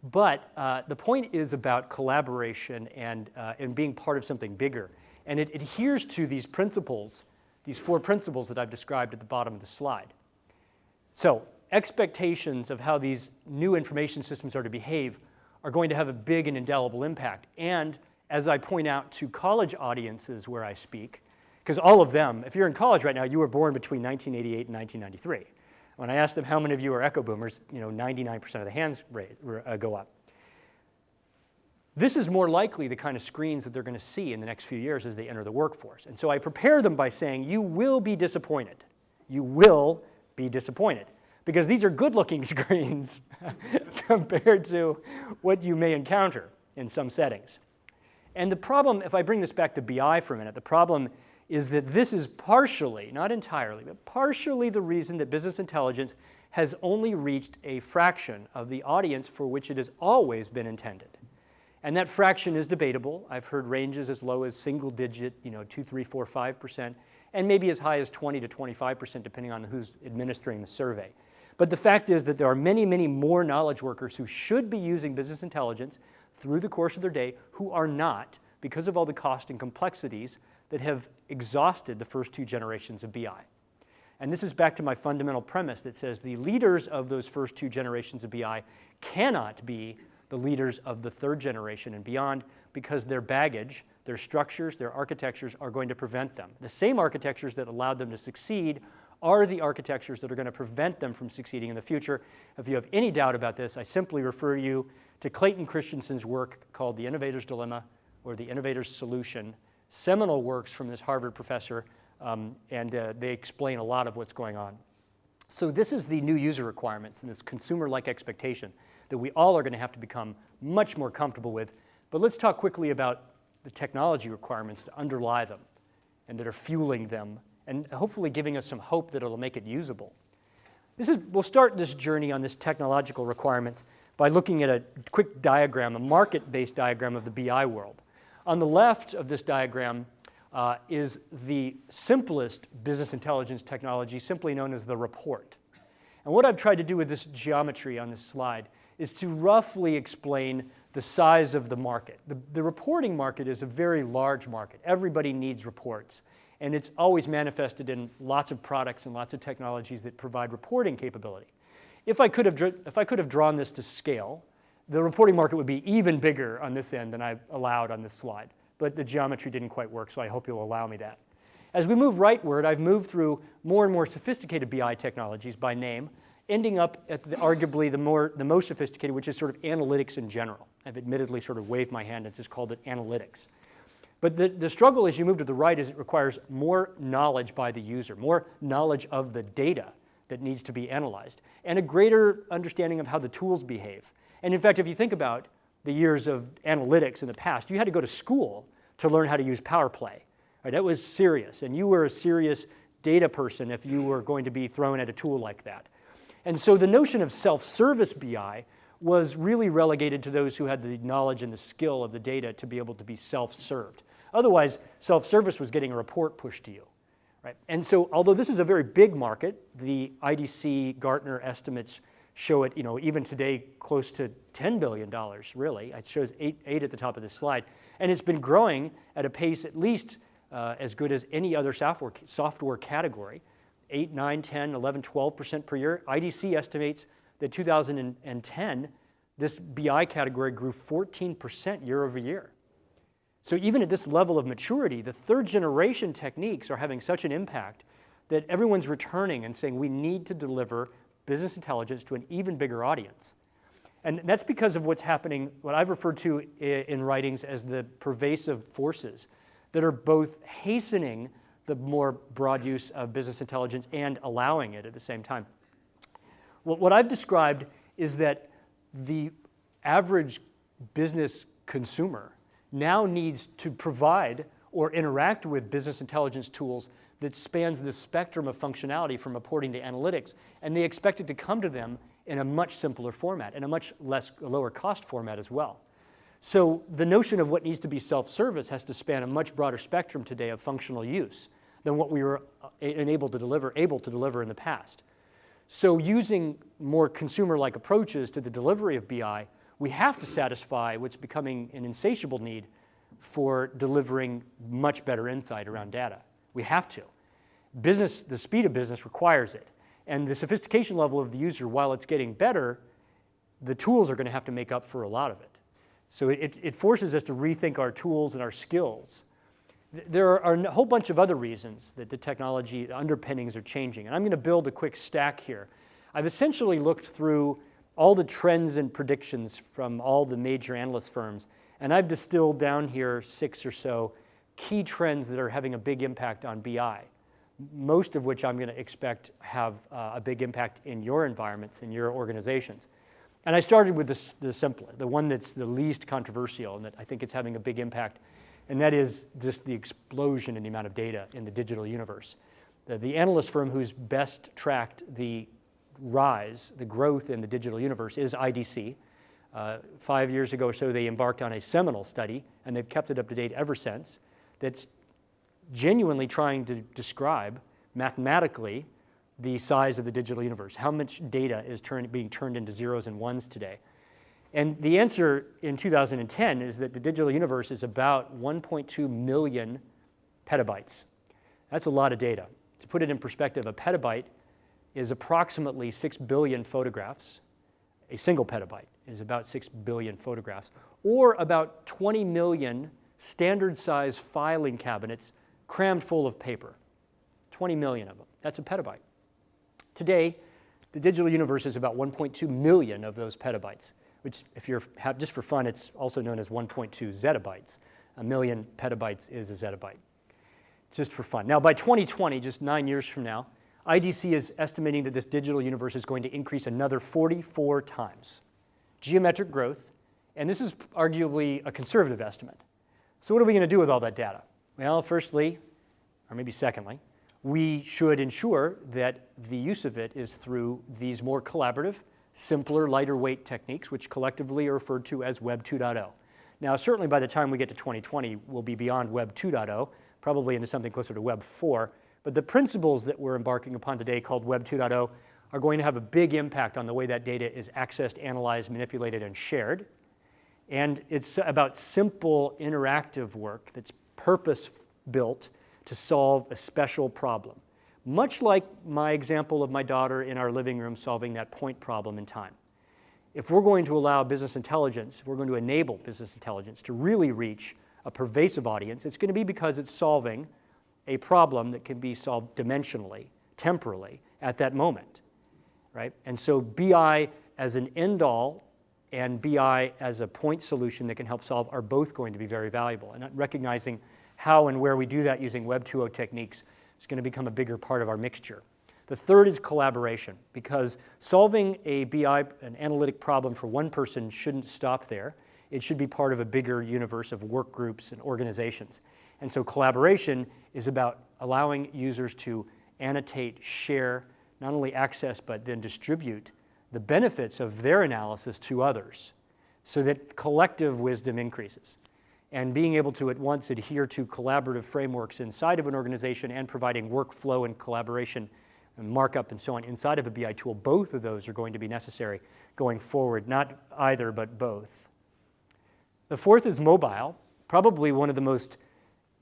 But the point is about collaboration and being part of something bigger. And it adheres to these principles, these 4 principles that I've described at the bottom of the slide. So expectations of how these new information systems are to behave are going to have a big and indelible impact. And as I point out to college audiences where I speak, because all of them, if you're in college right now, you were born between 1988 and 1993. When I ask them how many of you are echo boomers, 99% of the hands go up. This is more likely the kind of screens that they're going to see in the next few years as they enter the workforce. And so I prepare them by saying, you will be disappointed. You will be disappointed. Because these are good-looking screens compared to what you may encounter in some settings. And the problem, if I bring this back to BI for a minute, the problem is that this is partially, not entirely, but partially the reason that business intelligence has only reached a fraction of the audience for which it has always been intended. And that fraction is debatable. I've heard ranges as low as single digit, 2, 3, 4, 5%, and maybe as high as 20 to 25% depending on who's administering the survey. But the fact is that there are many, many more knowledge workers who should be using business intelligence through the course of their day who are not because of all the cost and complexities that have exhausted the first 2 generations of BI. And this is back to my fundamental premise that says the leaders of those first 2 generations of BI cannot be the leaders of the 3rd generation and beyond because their baggage, their structures, their architectures are going to prevent them. The same architectures that allowed them to succeed are the architectures that are going to prevent them from succeeding in the future. If you have any doubt about this, I simply refer you to Clayton Christensen's work called The Innovator's Dilemma or The Innovator's Solution, seminal works from this Harvard professor, and they explain a lot of what's going on. So this is the new user requirements and this consumer-like expectation that we all are going to have to become much more comfortable with. But let's talk quickly about the technology requirements that underlie them and that are fueling them and hopefully giving us some hope that it'll make it usable. We'll start this journey on this technological requirements by looking at a quick diagram, a market-based diagram of the BI world. On the left of this diagram is the simplest business intelligence technology, simply known as the report. And what I've tried to do with this geometry on this slide is to roughly explain the size of the market. The reporting market is a very large market. Everybody needs reports. And it's always manifested in lots of products and lots of technologies that provide reporting capability. If I could have drawn this to scale, the reporting market would be even bigger on this end than I allowed on this slide. But the geometry didn't quite work, so I hope you'll allow me that. As we move rightward, I've moved through more and more sophisticated BI technologies by name, ending up at arguably the most sophisticated, which is sort of analytics in general. I've admittedly sort of waved my hand and just called it analytics. But the struggle as you move to the right is it requires more knowledge by the user, more knowledge of the data that needs to be analyzed, and a greater understanding of how the tools behave. And in fact, if you think about the years of analytics in the past, you had to go to school to learn how to use PowerPlay. Right? That was serious, and you were a serious data person if you were going to be thrown at a tool like that. And so the notion of self-service BI was really relegated to those who had the knowledge and the skill of the data to be able to be self-served. Otherwise, self-service was getting a report pushed to you. Right? And so although this is a very big market, the IDC Gartner estimates show it, even today, close to $10 billion, really. It shows eight at the top of this slide. And it's been growing at a pace at least as good as any other software category, 8, 9, 10, 11, 12% per year. IDC estimates that 2010, this BI category grew 14% year over year. So even at this level of maturity, the 3rd generation techniques are having such an impact that everyone's returning and saying we need to deliver business intelligence to an even bigger audience. And that's because of what's happening, what I've referred to in writings as the pervasive forces that are both hastening the more broad use of business intelligence and allowing it at the same time. What I've described is that the average business consumer now needs to provide or interact with business intelligence tools that spans the spectrum of functionality from reporting to analytics, and they expect it to come to them in a much simpler format, and a much lower cost format as well. So the notion of what needs to be self-service has to span a much broader spectrum today of functional use than what we were able to deliver in the past. So using more consumer-like approaches to the delivery of BI we have to satisfy what's becoming an insatiable need for delivering much better insight around data. We have to. Business, the speed of business requires it. And the sophistication level of the user, while it's getting better, the tools are going to have to make up for a lot of it. So it forces us to rethink our tools and our skills. There are a whole bunch of other reasons that the technology the underpinnings are changing. And I'm going to build a quick stack here. I've essentially looked through all the trends and predictions from all the major analyst firms, and I've distilled down here 6 or so key trends that are having a big impact on BI, most of which I'm going to expect have a big impact in your environments, in your organizations. And I started with the simpler, the one that's the least controversial and that I think it's having a big impact, and that is just the explosion in the amount of data in the digital universe. The analyst firm who's best tracked the rise, the growth in the digital universe is IDC. 5 years ago or so, they embarked on a seminal study, and they've kept it up to date ever since, that's genuinely trying to describe mathematically the size of the digital universe, how much data is being turned into zeros and ones today. And the answer in 2010 is that the digital universe is about 1.2 million petabytes. That's a lot of data. To put it in perspective, a petabyte is approximately 6 billion photographs. A single petabyte is about 6 billion photographs, or about 20 million standard-size filing cabinets crammed full of paper. 20 million of them. That's a petabyte. Today, the digital universe is about 1.2 million of those petabytes, which, if you're just for fun, it's also known as 1.2 zettabytes. A million petabytes is a zettabyte, just for fun. Now, by 2020, just 9 years from now, IDC is estimating that this digital universe is going to increase another 44 times. Geometric growth, and this is arguably a conservative estimate. So what are we going to do with all that data? Well, firstly, or maybe secondly, we should ensure that the use of it is through these more collaborative, simpler, lighter weight techniques, which collectively are referred to as Web 2.0. Now, certainly by the time we get to 2020, we'll be beyond Web 2.0, probably into something closer to Web 4. But the principles that we're embarking upon today, called Web 2.0, are going to have a big impact on the way that data is accessed, analyzed, manipulated, and shared. And it's about simple, interactive work that's purpose-built to solve a special problem. Much like my example of my daughter in our living room solving that point problem in time. If we're going to allow business intelligence, if we're going to enable business intelligence to really reach a pervasive audience, it's going to be because it's solving a problem that can be solved dimensionally, temporally, at that moment, right? And so BI as an end-all and BI as a point solution that can help solve are both going to be very valuable. And recognizing how and where we do that using Web 2.0 techniques is going to become a bigger part of our mixture. The third is collaboration, because solving a BI, an analytic problem for one person shouldn't stop there. It should be part of a bigger universe of work groups and organizations. And so collaboration is about allowing users to annotate, share, not only access, but then distribute the benefits of their analysis to others so that collective wisdom increases. And being able to at once adhere to collaborative frameworks inside of an organization and providing workflow and collaboration and markup and so on inside of a BI tool, both of those are going to be necessary going forward, not either, but both. The fourth is mobile, probably one of the most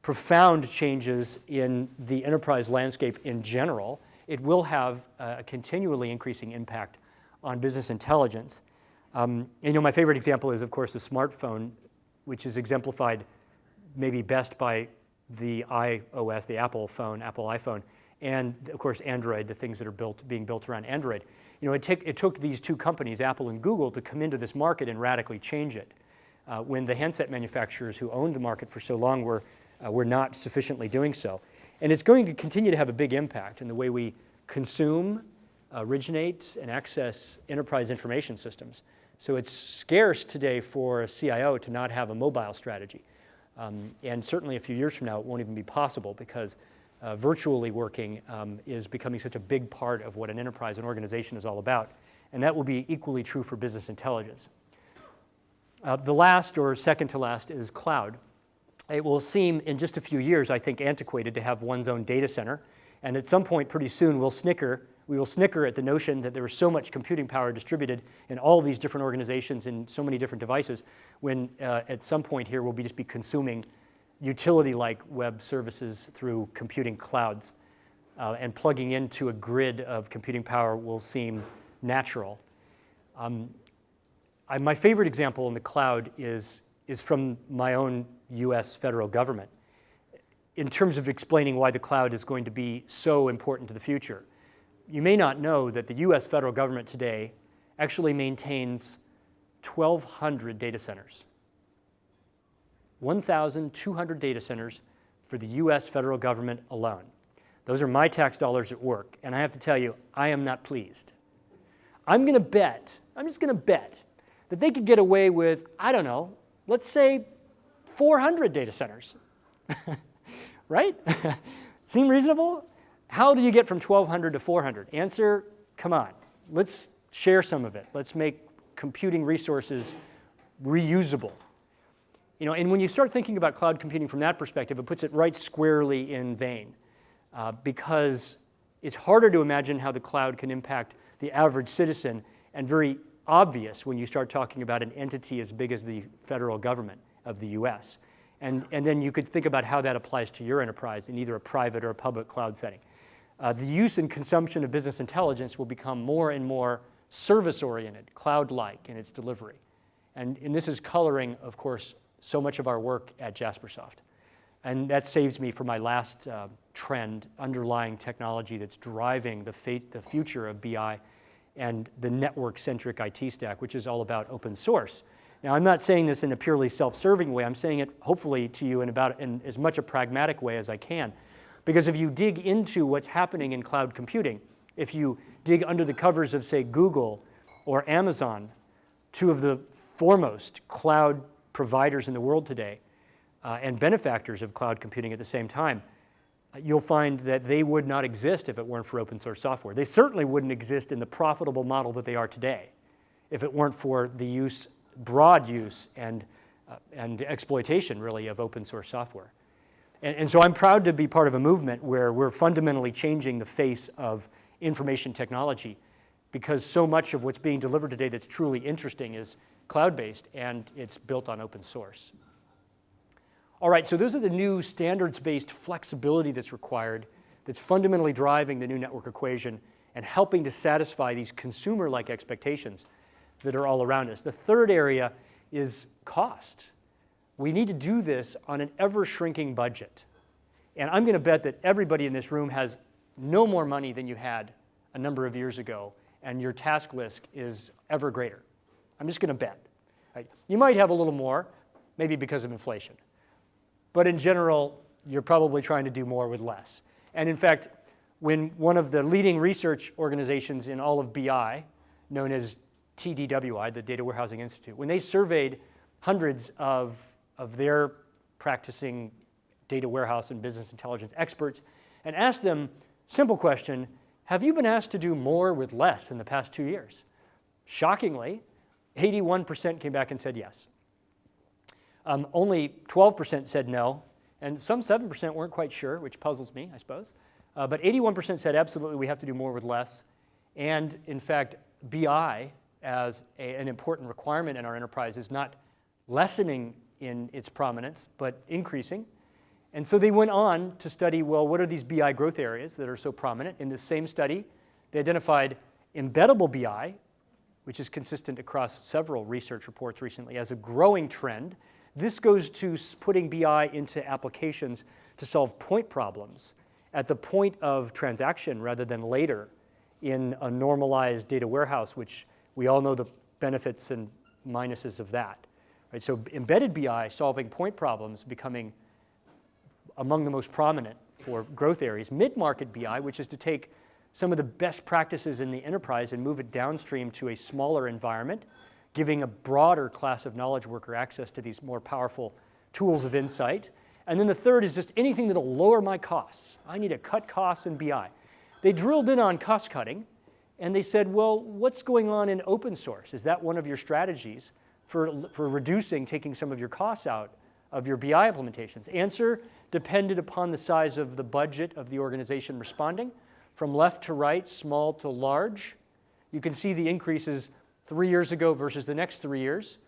profound changes in the enterprise landscape in general. It will have a continually increasing impact on business intelligence. My favorite example is, of course, the smartphone, which is exemplified maybe best by the iOS, the Apple iPhone, and of course Android, the things that are being built around Android. It took these two companies, Apple and Google, to come into this market and radically change it. When the handset manufacturers who owned the market for so long were not sufficiently doing so. And it's going to continue to have a big impact in the way we consume, originate, and access enterprise information systems. So it's scarce today for a CIO to not have a mobile strategy. And certainly a few years from now, it won't even be possible because virtually working is becoming such a big part of what an enterprise and organization is all about. And that will be equally true for business intelligence. The last, or second to last, is cloud. It will seem in just a few years, I think, antiquated to have one's own data center. And at some point pretty soon, we'll snicker We will snicker at the notion that there is so much computing power distributed in all these different organizations in so many different devices, when at some point here we'll just be consuming utility-like web services through computing clouds. And plugging into a grid of computing power will seem natural. My favorite example in the cloud is from my own US federal government in terms of explaining why the cloud is going to be so important to the future. You may not know that the US federal government today actually maintains 1,200 data centers. 1,200 data centers for the US federal government alone. Those are my tax dollars at work, and I have to tell you, I am not pleased. I'm just gonna bet that they could get away with, I don't know, let's say 400 data centers, right? Seem reasonable? How do you get from 1,200 to 400? Answer, come on, let's share some of it. Let's make computing resources reusable. You know, and when you start thinking about cloud computing from that perspective, it puts it right squarely in vein, because it's harder to imagine how the cloud can impact the average citizen, and very obvious when you start talking about an entity as big as the federal government of the US. And then you could think about how that applies to your enterprise in either a private or a public cloud setting. The use and consumption of business intelligence will become more and more service-oriented, cloud-like in its delivery. And this is coloring, of course, so much of our work at Jaspersoft. And that saves me for my last trend, underlying technology that's driving the future of BI and the network-centric IT stack, which is all about open source. Now, I'm not saying this in a purely self-serving way. I'm saying it hopefully to you in as much a pragmatic way as I can. Because if you dig into what's happening in cloud computing, if you dig under the covers of, say, Google or Amazon, two of the foremost cloud providers in the world today, and benefactors of cloud computing at the same time, you'll find that they would not exist if it weren't for open source software. They certainly wouldn't exist in the profitable model that they are today if it weren't for the broad use and exploitation, really, of open source software. And so I'm proud to be part of a movement where we're fundamentally changing the face of information technology, because so much of what's being delivered today that's truly interesting is cloud-based, and it's built on open source. All right, so those are the new standards-based flexibility that's required, that's fundamentally driving the new network equation and helping to satisfy these consumer-like expectations that are all around us. The third area is cost. We need to do this on an ever-shrinking budget. And I'm going to bet that everybody in this room has no more money than you had a number of years ago, and your task list is ever greater. I'm just going to bet. Right? You might have a little more, maybe because of inflation. But in general, you're probably trying to do more with less. And in fact, when one of the leading research organizations in all of BI, known as TDWI, the Data Warehousing Institute, when they surveyed hundreds of their practicing data warehouse and business intelligence experts and asked them, simple question, have you been asked to do more with less in the past 2 years? Shockingly, 81% came back and said yes. Only 12% said no, and some 7% weren't quite sure, which puzzles me, I suppose. But 81% said absolutely we have to do more with less. And in fact, BI as an important requirement in our enterprise is not lessening in its prominence, but increasing. And so they went on to study, well, what are these BI growth areas that are so prominent? In this same study, they identified embeddable BI, which is consistent across several research reports recently, as a growing trend. This goes to putting BI into applications to solve point problems at the point of transaction rather than later in a normalized data warehouse, which we all know the benefits and minuses of that. Right? So embedded BI solving point problems becoming among the most prominent for growth areas. Mid-market BI, which is to take some of the best practices in the enterprise and move it downstream to a smaller environment, giving a broader class of knowledge worker access to these more powerful tools of insight. And then the third is just anything that'll lower my costs. I need to cut costs in BI. They drilled in on cost cutting, and they said, well, what's going on in open source? Is that one of your strategies for reducing, taking some of your costs out of your BI implementations? Answer, depended upon the size of the budget of the organization responding. from left to right, small to large. You can see the increases 3 years ago versus the next 3 years.